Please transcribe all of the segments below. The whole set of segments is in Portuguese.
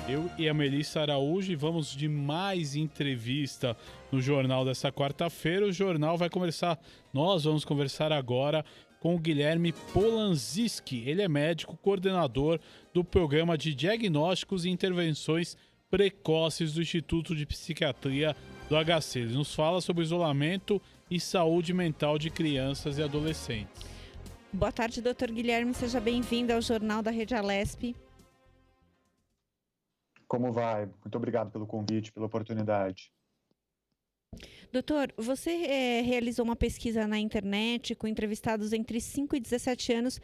Eu e a Melissa Araújo e vamos de mais entrevista no jornal dessa quarta-feira. O jornal vai conversar, nós vamos conversar agora com o Guilherme Polanzinski. Ele é médico coordenador do Programa de Diagnósticos e Intervenções Precoces do Instituto de Psiquiatria do HC. Ele nos fala sobre isolamento e saúde mental de crianças e adolescentes. Boa tarde, doutor Guilherme. Seja bem-vindo ao Jornal da Rede Alesp. Como vai? Muito obrigado pelo convite, pela oportunidade. Doutor, você realizou uma pesquisa na internet com entrevistados entre 5 e 17 anos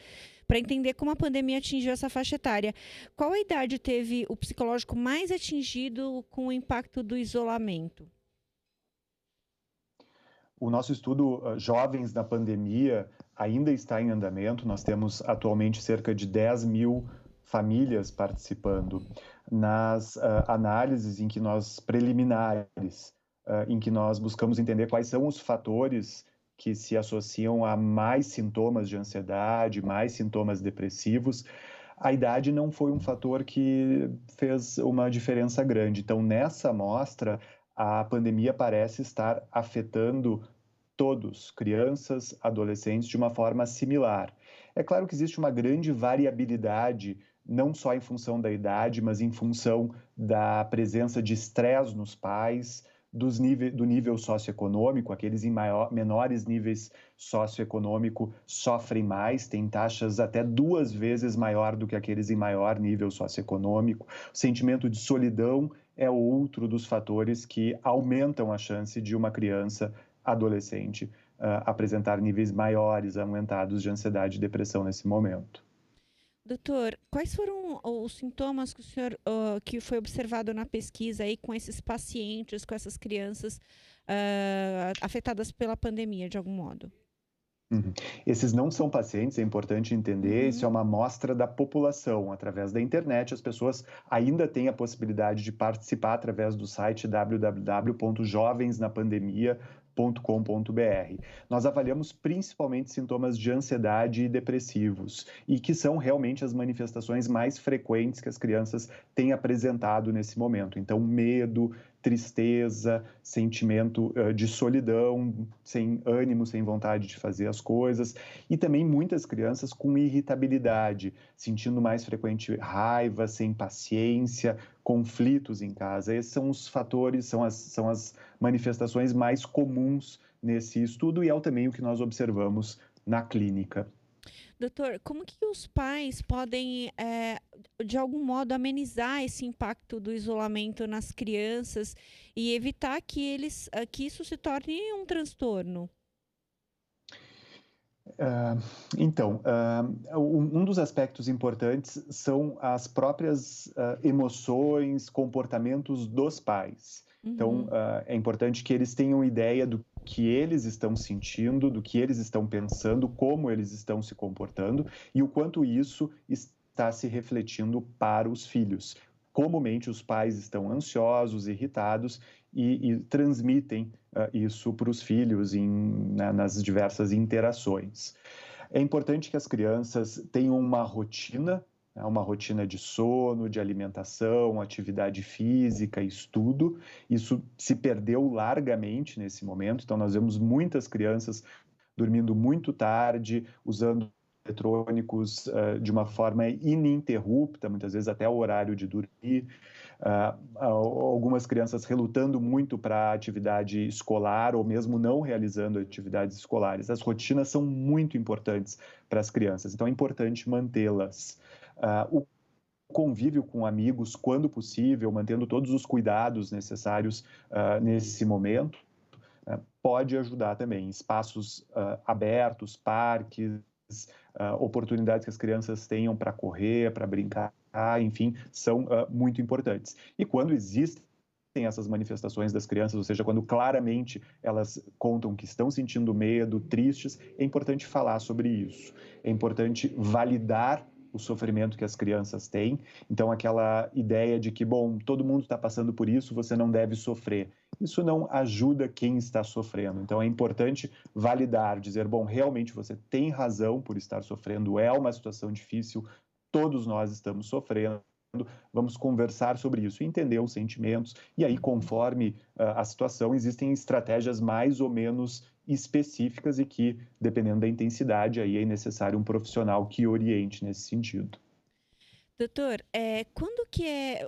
para entender como a pandemia atingiu essa faixa etária. Qual a idade teve o psicológico mais atingido com o impacto do isolamento? O nosso estudo Jovens na Pandemia ainda está em andamento. Nós temos atualmente cerca de 10 mil famílias participando nas análises em que nós preliminares, em que nós buscamos entender quais são os fatores que se associam a mais sintomas de ansiedade, mais sintomas depressivos. A idade não foi um fator que fez uma diferença grande. Então, nessa amostra, a pandemia parece estar afetando todos, crianças, adolescentes, de uma forma similar. É claro que existe uma grande variabilidade, não só em função da idade, mas em função da presença de estresse nos pais, do nível socioeconômico. Aqueles em menores níveis socioeconômico sofrem mais, têm taxas até 2 vezes maior do que aqueles em maior nível socioeconômico. O sentimento de solidão é outro dos fatores que aumentam a chance de uma criança adolescente apresentar níveis maiores, aumentados de ansiedade e depressão nesse momento. Doutor, quais foram os sintomas que o senhor que foi observado na pesquisa aí com esses pacientes, com essas crianças afetadas pela pandemia, de algum modo? Esses não são pacientes, é importante entender, isso é uma amostra da população. Através da internet, as pessoas ainda têm a possibilidade de participar através do site www.jovensnapandemia.com.br. Nós avaliamos principalmente sintomas de ansiedade e depressivos, e que são realmente as manifestações mais frequentes que as crianças têm apresentado nesse momento. Então, medo, tristeza, sentimento de solidão, sem ânimo, sem vontade de fazer as coisas, e também muitas crianças com irritabilidade, sentindo mais frequente raiva, sem paciência, conflitos em casa. Esses são os fatores, são as manifestações mais comuns nesse estudo, e é também o que nós observamos na clínica. Doutor, como que os pais podem, de algum modo, amenizar esse impacto do isolamento nas crianças e evitar que isso se torne um transtorno? Um dos aspectos importantes são as próprias emoções, comportamentos dos pais. Então, é importante que eles tenham ideia do que eles estão sentindo, do que eles estão pensando, como eles estão se comportando e o quanto isso está se refletindo para os filhos. Comumente, os pais estão ansiosos, irritados e transmitem isso para os filhos nas diversas interações. É importante que as crianças tenham uma rotina de sono, de alimentação, atividade física, estudo. Isso se perdeu largamente nesse momento, então nós vemos muitas crianças dormindo muito tarde, usando eletrônicos de uma forma ininterrupta, muitas vezes até o horário de dormir. Algumas crianças relutando muito para a atividade escolar ou mesmo não realizando atividades escolares. As rotinas são muito importantes para as crianças, então é importante mantê-las. O convívio com amigos, quando possível, mantendo todos os cuidados necessários nesse momento, pode ajudar também. Espaços abertos, parques, oportunidades que as crianças tenham para correr, para brincar, enfim, são muito importantes. E quando existem essas manifestações das crianças, ou seja, quando claramente elas contam que estão sentindo medo, tristes, é importante falar sobre isso. É importante validar o sofrimento que as crianças têm. Então, aquela ideia de que, bom, todo mundo está passando por isso, você não deve sofrer. Isso não ajuda quem está sofrendo. Então, é importante validar, dizer, bom, realmente você tem razão por estar sofrendo, é uma situação difícil, todos nós estamos sofrendo, vamos conversar sobre isso, entender os sentimentos, e aí, conforme a situação, existem estratégias mais ou menos específicas e que, dependendo da intensidade, aí é necessário um profissional que oriente nesse sentido. Doutor, quando que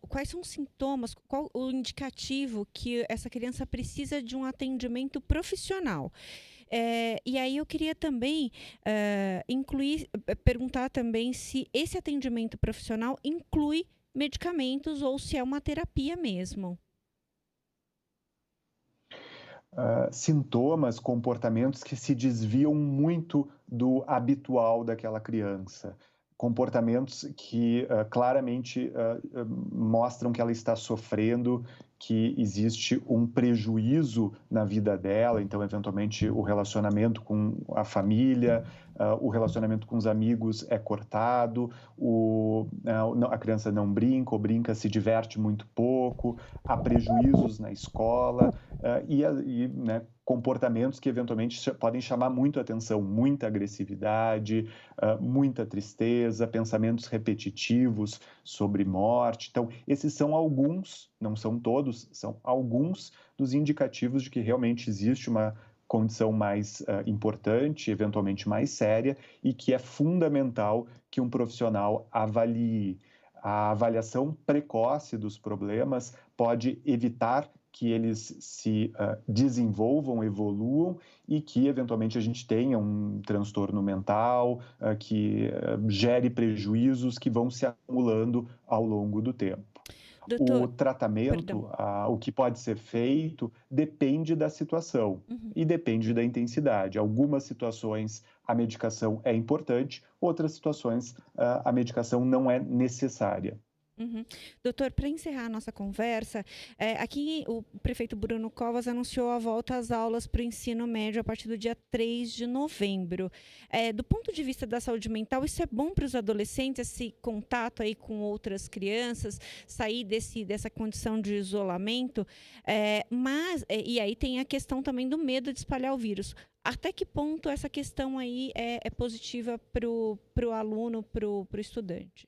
quais são os sintomas, qual o indicativo que essa criança precisa de um atendimento profissional? E aí eu queria também perguntar também se esse atendimento profissional inclui medicamentos ou se é uma terapia mesmo. Sintomas, comportamentos que se desviam muito do habitual daquela criança. Comportamentos que claramente mostram que ela está sofrendo, que existe um prejuízo na vida dela, então, eventualmente, o relacionamento com a família, o relacionamento com os amigos é cortado, a criança não brinca ou brinca, se diverte muito pouco, há prejuízos na escola, né, comportamentos que eventualmente podem chamar muito atenção, muita agressividade, muita tristeza, pensamentos repetitivos sobre morte. Então, esses são alguns, não são todos, são alguns dos indicativos de que realmente existe uma condição mais importante, eventualmente mais séria, e que é fundamental que um profissional avalie. A avaliação precoce dos problemas pode evitar que eles se desenvolvam, evoluam e que, eventualmente, a gente tenha um transtorno mental que gere prejuízos que vão se acumulando ao longo do tempo. Doutor, O tratamento, o que pode ser feito, depende da situação e depende da intensidade. Algumas situações a medicação é importante, outras situações a medicação não é necessária. Doutor, para encerrar a nossa conversa, aqui o prefeito Bruno Covas anunciou a volta às aulas para o ensino médio a partir do dia 3 de novembro. Do ponto de vista da saúde mental, isso é bom para os adolescentes, esse contato aí com outras crianças, sair dessa condição de isolamento, e aí tem a questão também do medo de espalhar o vírus. Até que ponto essa questão aí é positiva para o aluno, para o estudante?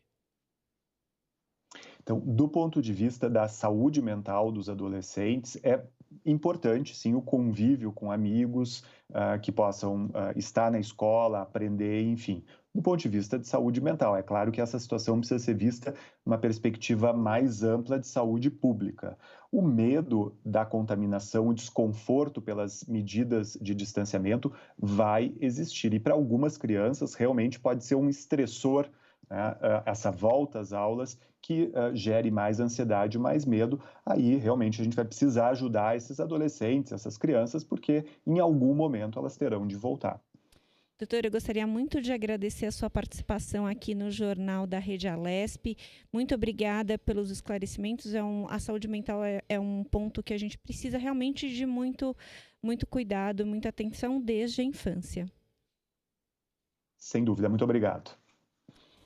Então, do ponto de vista da saúde mental dos adolescentes, é importante, sim, o convívio com amigos que possam estar na escola, aprender, enfim. Do ponto de vista de saúde mental, é claro que essa situação precisa ser vista numa perspectiva mais ampla de saúde pública. O medo da contaminação, o desconforto pelas medidas de distanciamento vai existir. E para algumas crianças, realmente pode ser um estressor, né, essa volta às aulas que gere mais ansiedade, mais medo. Aí realmente a gente vai precisar ajudar esses adolescentes, essas crianças, porque em algum momento elas terão de voltar. Doutor, eu gostaria muito de agradecer a sua participação aqui no Jornal da Rede Alesp. Muito obrigada pelos esclarecimentos. A saúde mental é um ponto que a gente precisa realmente de muito cuidado, muita atenção desde a infância. Sem dúvida, muito obrigado.